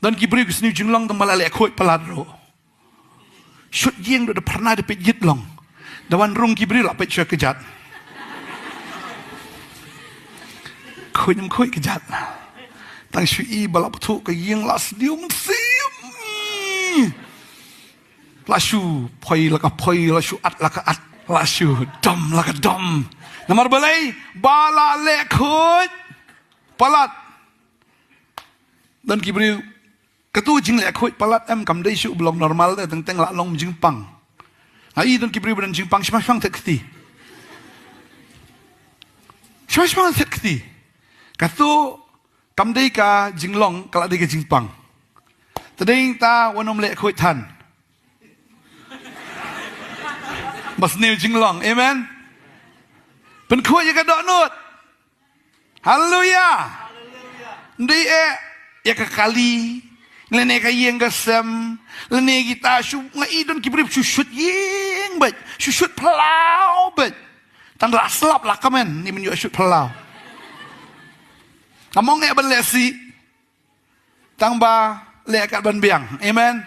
dan Gibril kesini jinglang tang malalek khuid palat ro shut yeng do pernah de pejit long dawan rung Gibril la pejat kejat khuid kejat tang shui balap tu ke yeng las dium sim lasu poi la ka poi lasu at la ka at lasu dom la ka dom namar balai bala le khuid palat dan Gibril ketu jing le khuid palat em kam dai su blong normal de teng teng la long jing pang ai dan Gibril dan jing pang smang tek ti smang tek ti ketu kam dai ka jing long kala dai ka jing pang tading ta wanom le khuid tan bas nil jing long amen pen khuid ya ka dok nut haleluya ndi ya ka kali lene ka yeng ka sem lene kita su ngai don Gibril su shut yeng bet su shut plau bet tan la slap la kamen ni men yo shut plau among e ban le si tang ba le kat ban biang amen